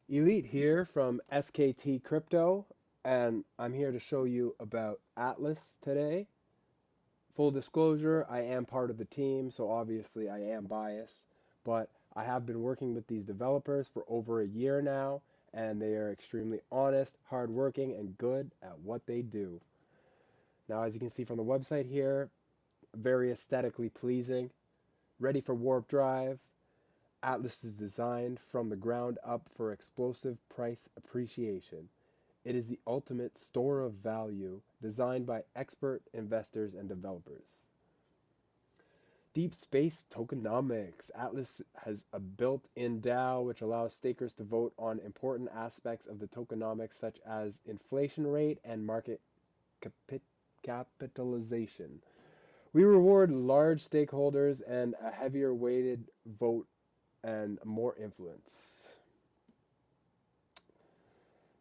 Elite here from SKT Crypto, and I'm here to show you about Atlas today. Full disclosure, I am part of the team, so obviously I am biased, but I have been working with these developers for over a year now, and they are extremely honest, hardworking, and good at what they do. Now, as you can see from the website here, very aesthetically pleasing, ready for warp drive. Atlas is designed from the ground up for explosive price appreciation. It is the ultimate store of value designed by expert investors and developers. Deep space tokenomics. Atlas has a built in DAO which allows stakers to vote on important aspects of the tokenomics, such as inflation rate and market capi- capitalization. We reward large stakeholders and a heavier weighted vote and more influence.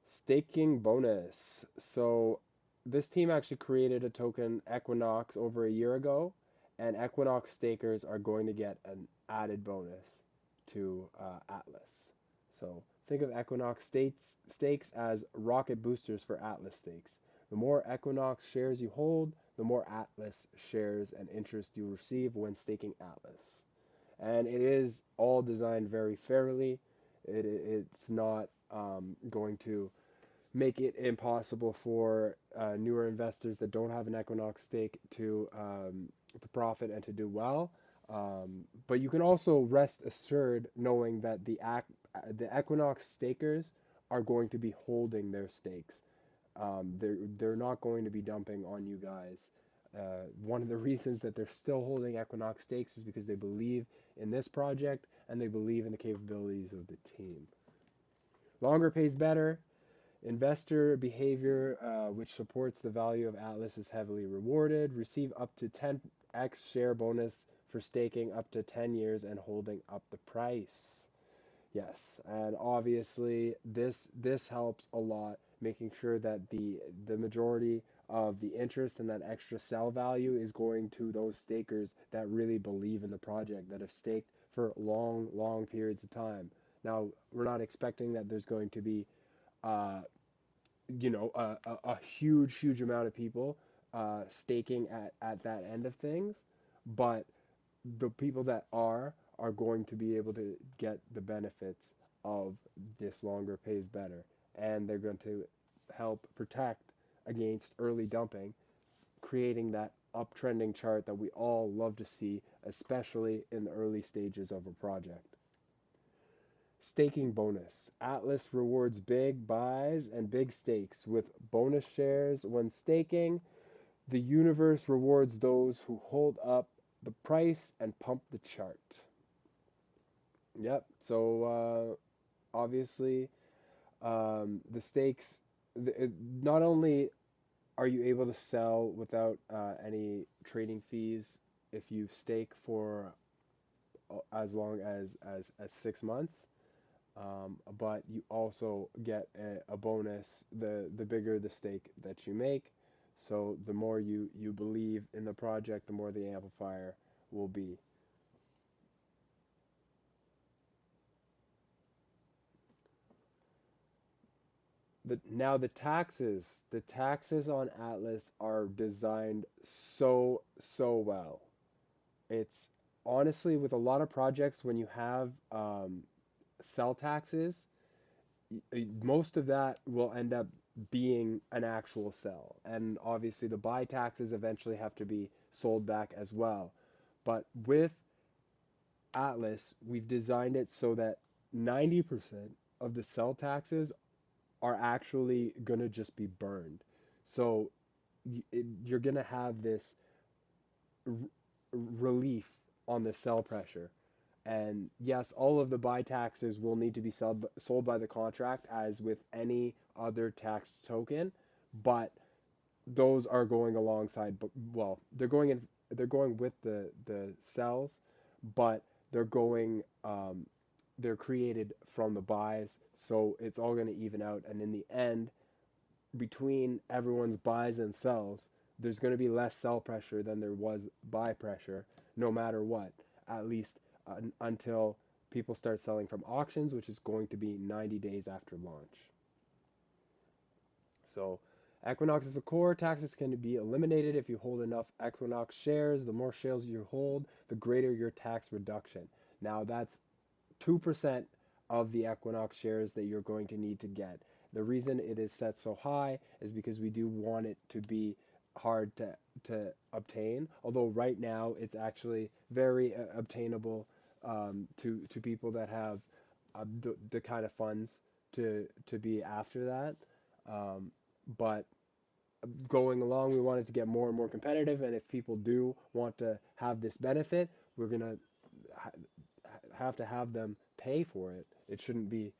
Staking bonus. So this team actually created a token Equinox over a year ago, and Equinox stakers are going to get an added bonus to Atlas. So think of Equinox stakes as rocket boosters for Atlas stakes. The more Equinox shares you hold, the more Atlas shares and interest you receive when staking Atlas. And it is all designed very fairly. It's not going to make it impossible for newer investors that don't have an Equinox stake to profit and to do well. But you can also rest assured knowing that the Equinox stakers are going to be holding their stakes. They're not going to be dumping on you guys. One of the reasons that they're still holding Equinox stakes is because they believe in this project and they believe in the capabilities of the team. Longer pays better. Investor behavior, which supports the value of Atlas, is heavily rewarded. Receive up to 10x share bonus for staking up to 10 years and holding up the price. Yes, and obviously this helps a lot, making sure that the majority of the interest and that extra sell value is going to those stakers that really believe in the project, that have staked for long periods of time. Now, we're not expecting that there's going to be uh, a huge amount of people staking at that end of things, but the people that are going to be able to get the benefits of this longer pays better, and they're going to help protect against early dumping, creating that uptrending chart that we all love to see, especially in the early stages of a project. Staking bonus. Atlas rewards big buys and big stakes with bonus shares when staking. The universe rewards those who hold up the price and pump the chart. Yep. So obviously, the stakes. Not only are you able to sell without any trading fees if you stake for as long as 6 months, but you also get a bonus the bigger the stake that you make. So the more you believe in the project, the more the amplifier will be. Now the taxes on Atlas are designed so well. It's honestly, with a lot of projects, when you have sell taxes, most of that will end up being an actual sell. And obviously, the buy taxes eventually have to be sold back as well. But with Atlas, we've designed it so that 90% of the sell taxes are actually going to just be burned. So you're going to have this r- relief on the sell pressure. And yes, all of the buy taxes will need to be sold by the contract as with any other taxed token, but those are going alongside. Well, they're going with the sells, but they're created from the buys, so it's all going to even out. And in the end, between everyone's buys and sells, there's going to be less sell pressure than there was buy pressure, no matter what, at least until people start selling from auctions, which is going to be 90 days after launch. So Equinox is a core. Taxes can be eliminated if you hold enough Equinox shares. The more shares you hold, the greater your tax reduction. Now that's 2% of the Equinox shares that you're going to need to get. The reason it is set so high is because we do want it to be hard to obtain. Although right now it's actually very obtainable to people that have the kind of funds to be after that. But going along, we wanted to get more and more competitive, and if people do want to have this benefit, we're gonna ha- have to have them pay for it. It shouldn't be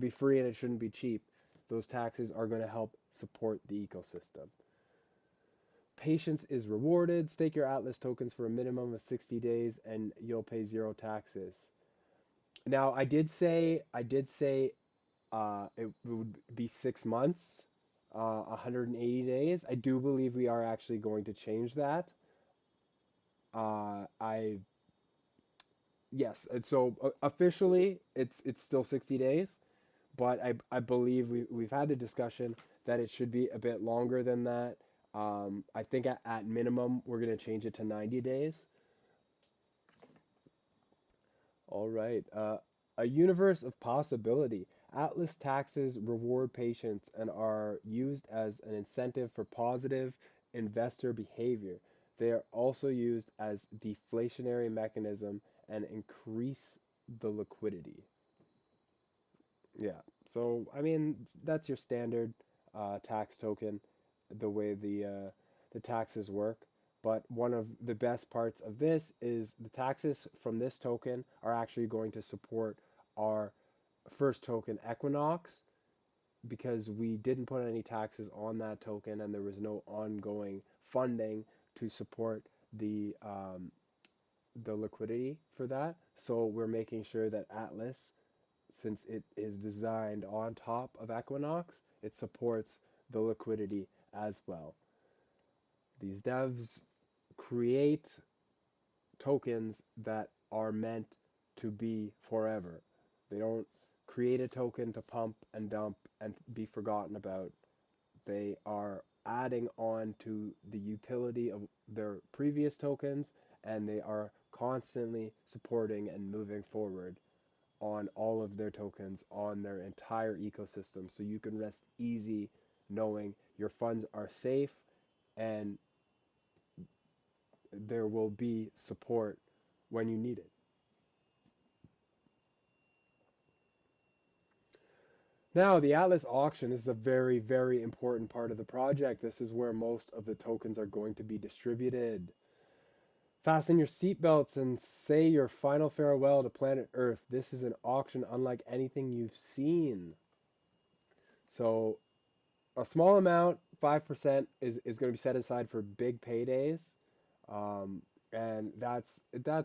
free and it shouldn't be cheap. Those taxes are going to help support the ecosystem. Patience is rewarded. Stake your Atlas tokens for a minimum of 60 days and you'll pay zero taxes. Now, I did say it would be 6 months, 180 days. I do believe we are actually going to change that. I Yes, and so officially it's still 60 days, but I believe we've had the discussion that it should be a bit longer than that. I think at minimum we're going to change it to 90 days. All right. A universe of possibility. Atlas taxes reward patience and are used as an incentive for positive investor behavior. They are also used as deflationary mechanism and increase the liquidity. Yeah. So, I mean, that's your standard tax token, the way the taxes work. But one of the best parts of this is the taxes from this token are actually going to support our first token, Equinox, because we didn't put any taxes on that token and there was no ongoing funding to support the liquidity for that. So we're making sure that Atlas, since it is designed on top of Equinox, it supports the liquidity as well. These devs create tokens that are meant to be forever. They don't create a token to pump and dump and be forgotten about. They are adding on to the utility of their previous tokens, and they are constantly supporting and moving forward on all of their tokens on their entire ecosystem. So you can rest easy knowing your funds are safe and there will be support when you need it. Now, the Atlas auction is a very, very important part of the project. This is where most of the tokens are going to be distributed. Fasten your seatbelts and say your final farewell to planet Earth. This is an auction unlike anything you've seen. So, a small amount, 5%, is going to be set aside for big paydays. And that's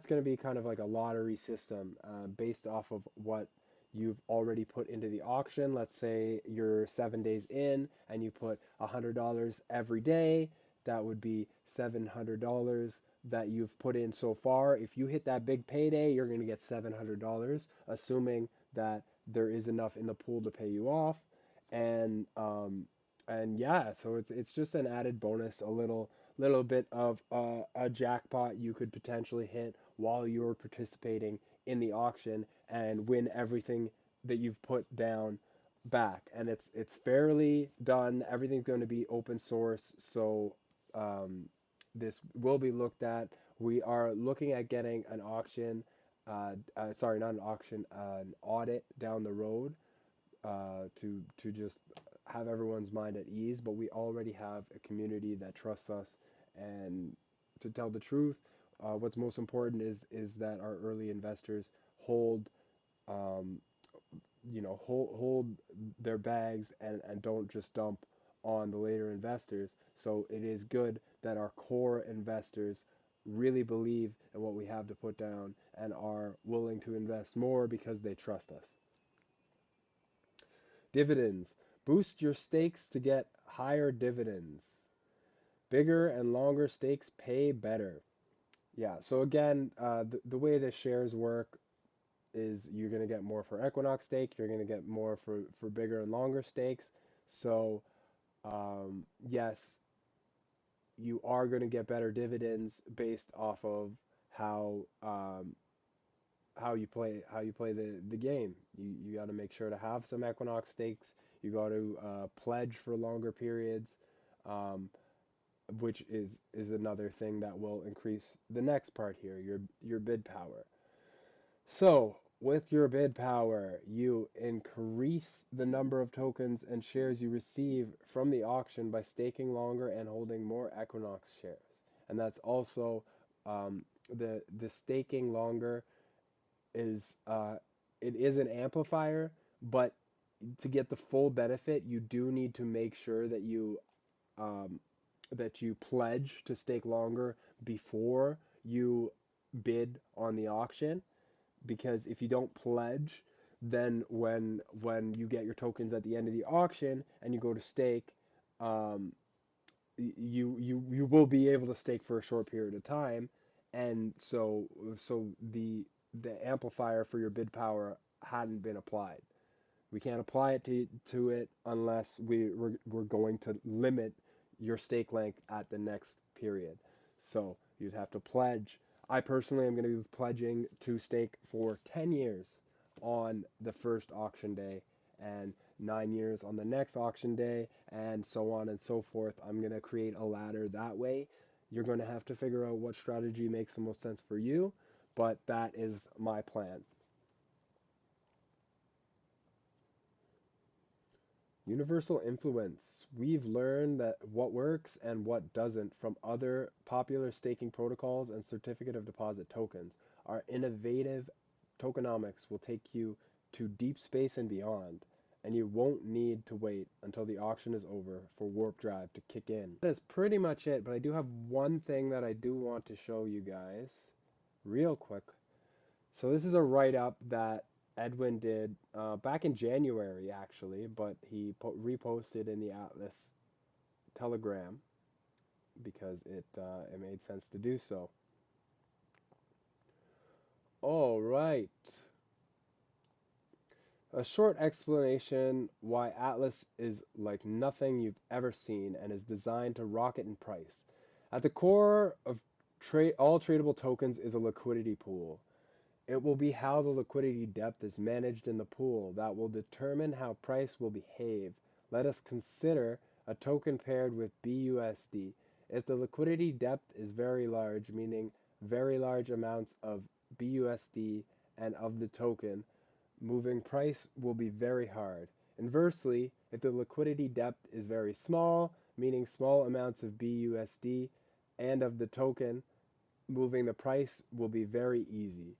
going to be kind of like a lottery system based off of what you've already put into the auction. Let's say you're 7 days in and you put $100 every day. That would be $700 that you've put in so far. If you hit that big payday, you're going to get $700, assuming that there is enough in the pool to pay you off. And and yeah, so it's just an added bonus, a little bit of a jackpot you could potentially hit while you're participating in the auction and win everything that you've put down back. And it's fairly done. Everything's going to be open source, so this will be looked at. We are looking at getting an auction, sorry, not an auction, an audit down the road to just have everyone's mind at ease. But we already have a community that trusts us, and to tell the truth, what's most important is that our early investors hold hold their bags and don't just dump on the later investors. So it is good that our core investors really believe in what we have to put down and are willing to invest more because they trust us. Dividends. Boost your stakes to get higher dividends. Bigger and longer stakes pay better. Yeah, so again, the way the shares work, is you're going to get more for Equinox stake. You're going to get more for bigger and longer stakes. So yes, you are going to get better dividends based off of how um, how you play the game. You got to make sure to have some Equinox stakes. You got to pledge for longer periods, um, which is another thing that will increase the next part here, your bid power. So, with your bid power, you increase the number of tokens and shares you receive from the auction by staking longer and holding more Equinox shares. And that's also the staking longer is it is an amplifier, but to get the full benefit, you do need to make sure um, that you pledge to stake longer before you bid on the auction, because if you don't pledge, then when you get your tokens at the end of the auction and you go to stake, um, you will be able to stake for a short period of time, and so the amplifier for your bid power hadn't been applied. We can't apply it to it unless we're going to limit your stake length at the next period. So you'd have to pledge. I personally am going to be pledging to stake for 10 years on the first auction day and 9 years on the next auction day, and so on and so forth. I'm going to create a ladder that way. You're going to have to figure out what strategy makes the most sense for you, but that is my plan. Universal influence. We've learned that what works and what doesn't from other popular staking protocols and certificate of deposit tokens. Our innovative tokenomics will take you to deep space and beyond, and you won't need to wait until the auction is over for warp drive to kick in. That is pretty much it, but I do have one thing that I do want to show you guys real quick. So this is a write-up that Edwin did back in January, actually, but he reposted in the Atlas Telegram because it made sense to do so. All right. A short explanation why Atlas is like nothing you've ever seen and is designed to rocket in price. At the core of all tradable tokens is a liquidity pool. It will be how the liquidity depth is managed in the pool that will determine how price will behave. Let us consider a token paired with BUSD. If the liquidity depth is very large, meaning very large amounts of BUSD and of the token, moving price will be very hard. Inversely, if the liquidity depth is very small, meaning small amounts of BUSD and of the token, moving the price will be very easy.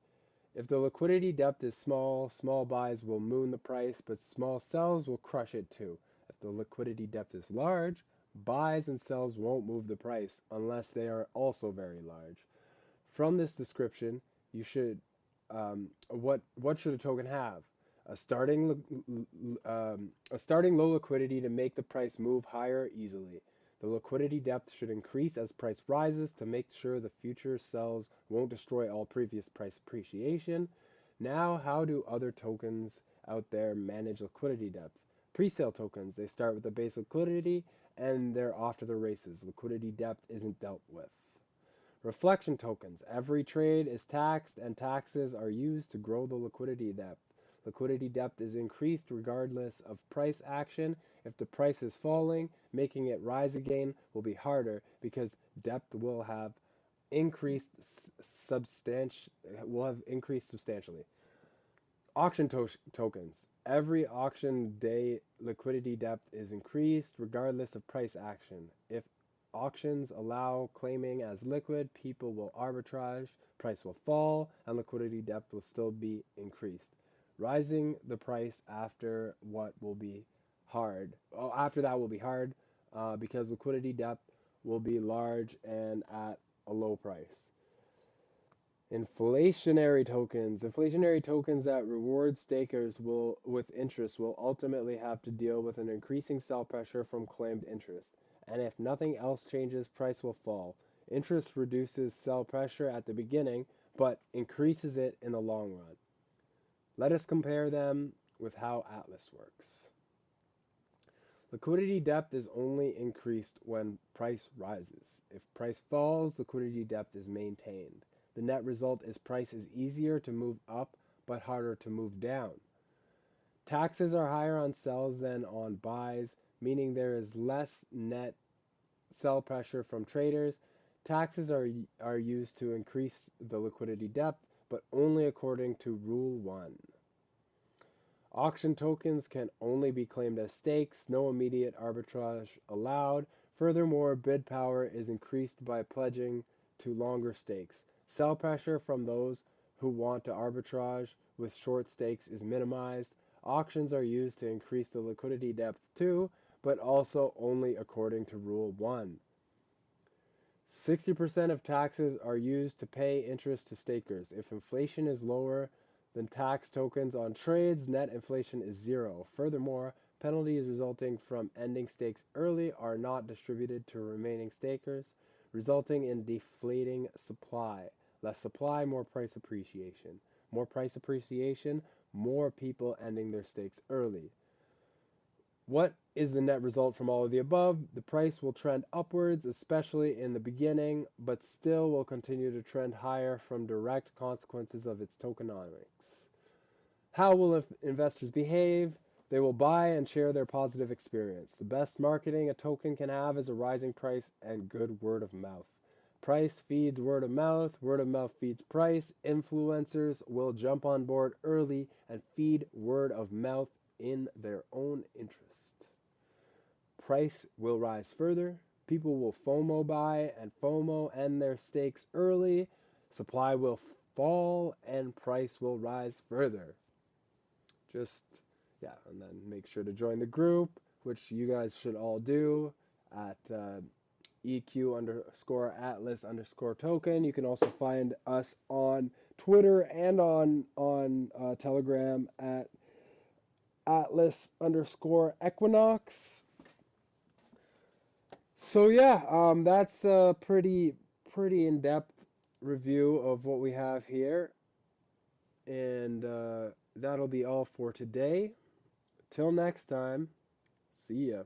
If the liquidity depth is small, small buys will moon the price, but small sells will crush it too. If the liquidity depth is large, buys and sells won't move the price unless they are also very large. From this description, you should what should a token have? A starting low liquidity to make the price move higher easily. The liquidity depth should increase as price rises to make sure the future sells won't destroy all previous price appreciation. Now, how do other tokens out there manage liquidity depth? Pre-sale tokens, they start with a base liquidity and they're off to the races. Liquidity depth isn't dealt with. Reflection tokens. Every trade is taxed and taxes are used to grow the liquidity depth. Liquidity depth is increased regardless of price action. If the price is falling, making it rise again will be harder because depth will have increased substantially. Auction tokens. Every auction day liquidity depth is increased regardless of price action. If auctions allow claiming as liquid, people will arbitrage, price will fall, and liquidity depth will still be increased. Rising the price after that will be hard because liquidity depth will be large and at a low price. Inflationary tokens. Inflationary tokens that reward stakers with interest will ultimately have to deal with an increasing sell pressure from claimed interest. And if nothing else changes, price will fall. Interest reduces sell pressure at the beginning, but increases it in the long run. Let us compare them with how Atlas works. Liquidity depth is only increased when price rises. If price falls, liquidity depth is maintained. The net result is price is easier to move up but harder to move down. Taxes are higher on sells than on buys, meaning there is less net sell pressure from traders. Taxes are used to increase the liquidity depth, but only according to Rule 1. Auction tokens can only be claimed as stakes, no immediate arbitrage allowed. Furthermore, bid power is increased by pledging to longer stakes. Sell pressure from those who want to arbitrage with short stakes is minimized. Auctions are used to increase the liquidity depth too, but also only according to Rule 1. 60% of taxes are used to pay interest to stakers. If inflation is lower than tax tokens on trades, net inflation is zero. Furthermore, penalties resulting from ending stakes early are not distributed to remaining stakers, resulting in deflating supply. Less supply, more price appreciation. More price appreciation, more people ending their stakes early. What is the net result from all of the above? The price will trend upwards, especially in the beginning, but still will continue to trend higher from direct consequences of its tokenomics. How will investors behave? They will buy and share their positive experience. The best marketing a token can have is a rising price and good word of mouth. Price feeds word of mouth feeds price. Influencers will jump on board early and feed word of mouth in their own interest. Price will rise further. People will FOMO buy and FOMO end their stakes early. Supply will fall and price will rise further. Just, yeah, and then make sure to join the group, which you guys should all do at EQ underscore Atlas underscore token. You can also find us on Twitter and on Telegram at Atlas underscore Equinox. So yeah, that's a pretty in depth review of what we have here, and that'll be all for today. Till next time, see ya.